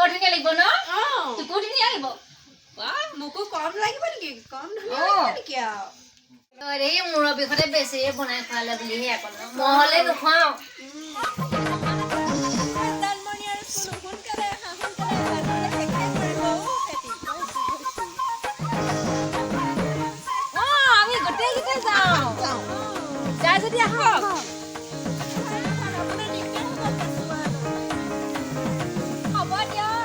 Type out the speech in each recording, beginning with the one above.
বৰ ধুনীয়া লাগিব ন তোকো ধুনীয়া লাগিব বাহ মোকো কম লাগিব নেকি কম ধুনীয়া নেকি আৰু তই এই মূৰৰ বিষতে বেছি বনাই খোৱালে বুলিহে আকৌ নহ'লে নোখোৱাও আমি গোটেইকেইটা যাওঁ যাই যদি আহক হ'ব দিয়ক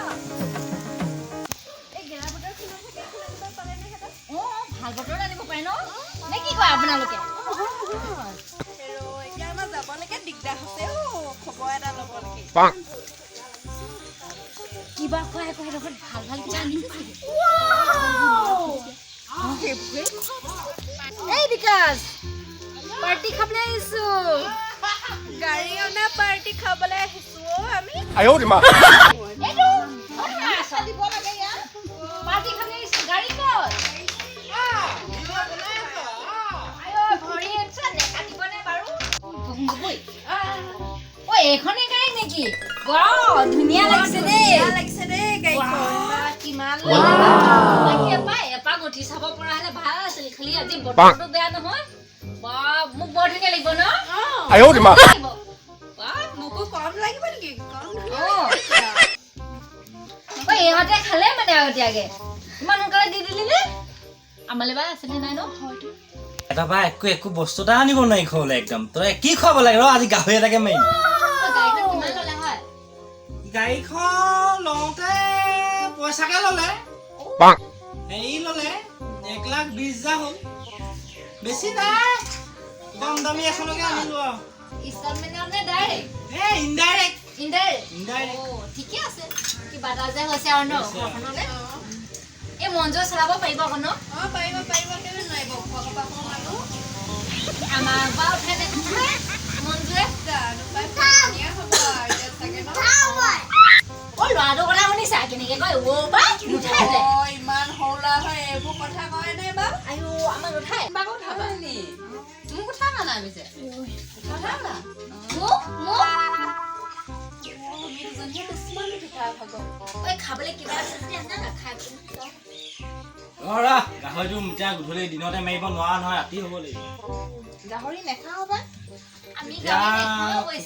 ভাল বতৰ আনিব পাৰে ন নে কি কয় আপোনালোকে এতিয়া আমাৰ যাবলৈকে দিগদাৰ হৈছে খবৰ এটা ল'বলৈকে কিবা খুৱাই খুৱাই লগত ভাল ভাল কিবা আনিব লাগে এই বিকাশ পাৰ্টি খাবলৈ আহিছো গাড়ী অনা পাৰ্টি খাবলৈ আহিছো আমি আইও ৰে মা এইটো আশা দিব লাগে ইয়াৰ পাৰ্টি খাবলৈ আহিছো গাড়ী ক'ত এইখনে গাড়ী নেকি ধুনীয়া লাগিছে দেই গাড়ীখন কিমান এপাক উঠি চাব পৰা হলে ভাল আছিল খালি আজি বতৰটো বেয়া নহয় মোক বৰ ধুনীয়া লাগিব ন আইও ৰে মা মোকো কম লাগিব নেকি ইহঁতে খালে মানে আগতীয়াকে ইমান সোনকালে দি দিলি নে আমালে বা আছিলে নাই ন এটা বা একো বস্তু এটা আনিব নাই খোলে একদম তই কি খুৱাব লাগে ৰ আজি গাহৰি এটাকে মাৰিম গাড়ীখন লওঁতে পইচাকে ললে হেৰি ললে 1,20,000 হ'ল বেছি নাই কম দামী এখনকে আনিলো আৰু ইনষ্টলমেণ্টত নে ডাইৰেক্ট ইনডাইৰেক্ট ঠিকে আছে কিবা এটা যে হৈছে আৰু ন ঘৰখনলে এই মঞ্জুৰ চলাব পাৰিব আকৌ ন পাৰিব কেলে নোৱাৰিব আমাৰ বাৰু উঠাই নে মঞ্জুৰে ল'ৰাটোৰ কথা শুনিছা কেনেকে কয় নুঠাই যে ইমান সৰুলা হয় এইবোৰ কথা কয় নে বাৰু আইও আমাক উঠাই তুমি কথা নানা পিছে খাবলৈ কিবা গাহৰিটো এতিয়া গধূলি দিনতে মাৰিব নোৱাৰা নহয় ৰাতি হ'ব লাগিব গাহৰি নেখাওঁ বা আমি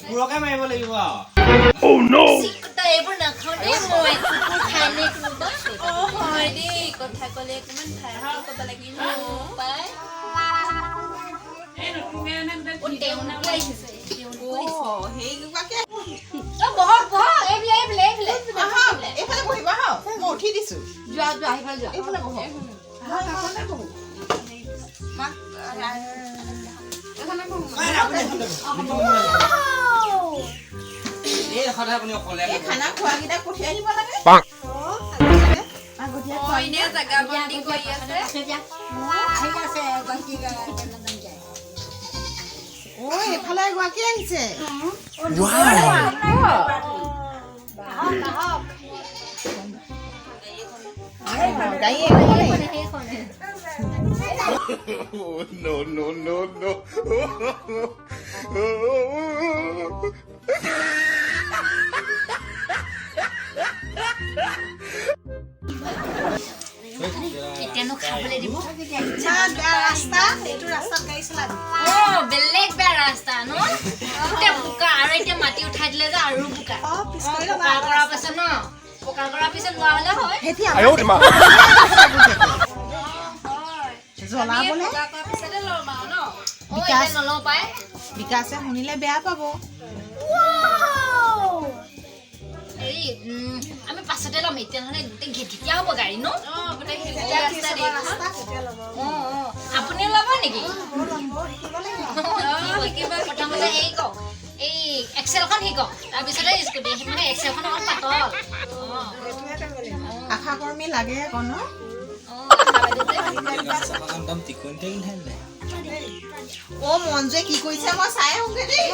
কুকুৰকে মাৰিব লাগিব আৰু এইবোৰ নাখাওঁ দেই মই কুকুৰ খাই নে কোনোবা হয় দেই কথা ক'লে কিমান ঠাই ক'ব লাগিব উঠি দিছো যোৱা আহিফালে যোৱা এইফালে বহক খানা খোৱাকেইটা পঠিয়াই দিব লাগে জাগা বন্দী কৰি আছে এইফালে এগৰাকী আহিছে No. এতিয়ানো খাবলৈ দিব ৰাস্তা এইটো ৰাস্তাত গাড়ী চলাবি বেলেগ বেয়া ৰাস্তা ন এতিয়া বোকা আৰু এতিয়া মাটি উঠাই দিলে যে আৰু বোকা পকা কৰাৰ পিছত ন পকা কৰাৰ পিছত লোৱা হলে হয় আইও ৰে মা জ্বলাবলে নলওঁ পাই বিকাশে শুনিলে বেয়া পাব হেৰি আমি পাছতে ল'ম এতিয়া নহ'লে গোটেই ঘেটিয়া হ'ব গাড়ী ন আপুনিও ল'ব নেকি প্ৰথমতে হেৰি কওক এই এক্সেলখন শিকক তাৰপিছতে স্কুটি মানে এক্সেলখন অকণ পাতল আশাকৰ্মী লাগে আকৌ ন মঞ্জুৱে কি কৰিছে মই চাই আহোঁগে দেই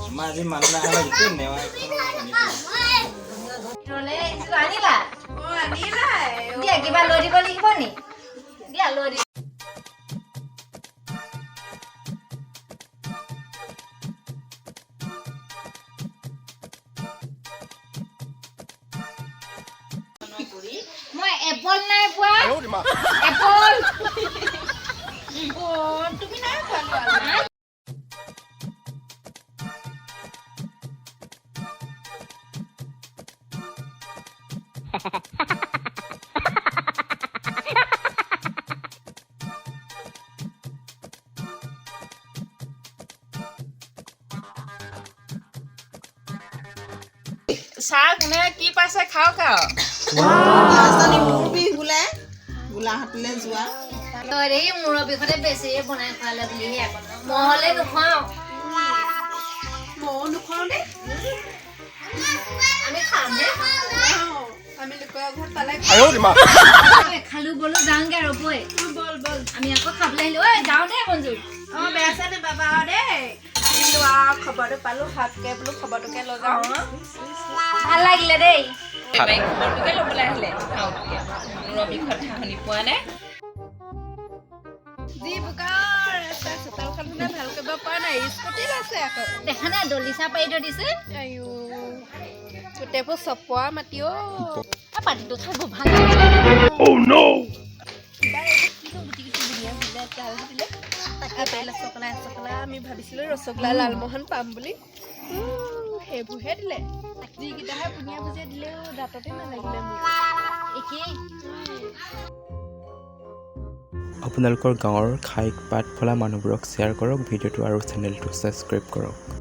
আমাৰ আজি মানুহ নাহিলে গোটেই নেৱা আনিলা দিয়া কিবা লৈ দিব লাগিব নি দিয়া লৈ দিব এপল নাই পোৱা 哎呦我的妈！ এপল তুমি নাই খোৱা চাহ কোনে কি পাইছে খাওঁ খাওঁ ৰাজধানী মোৰ বিহ বোলে গোলাঘাটলৈ যোৱা তই এই মূৰৰ বিষতে বেছিয়ে বনাই খোৱালে বুলিহে আকৌ মই হ'লে নোখোৱাওঁ ময়ো নোখোৱাওঁ দেই আমি খামহে আমি লোকৰ ঘৰত পালে 哎呦我的妈！ খালো বলো যাওঁগে আৰু বৈ বল বল আমি আকৌ খাবলৈ আহিলো ঐ যাওঁ দেই মঞ্জুৰ বেয়া আছে নে বাবা দেই আহিলো খবৰটো পালো হাতকে বোলো খবৰটোকে লৈ যাওঁ ভাল লাগিলে দেই খবৰটোকে ল'বলৈ আহিলে খাওঁতকে মূৰৰ বিষত শুনি পোৱা নাই যি বোকা ৰাস্তা চোতালখন মানে ভাল কৰিব পৰা নাই স্কুটি লৈছে আকৌ দেখা নাই দলিচা পাৰি থৈ দিছে আইও গোটেইবোৰ চপোৱা মাটি পাতিটো খাব ভাল লাগিলে ৰসগোল্লা আমি ভাবিছিলো ৰসগোল্লা লালমোহন পাম বুলি সেইবোৰহে দিলে যিকেইটাহে বুনিয়া ভুজিয়া দিলেও দাঁততে নালাগিলে মোৰ একেই আপোনালোকৰ গাঁৱৰ খাই পাত ফলা মানুহবোৰক শ্বেয়াৰ কৰক ভিডিঅ'টো আৰু চেনেলটো ছাবস্ক্ৰাইব কৰক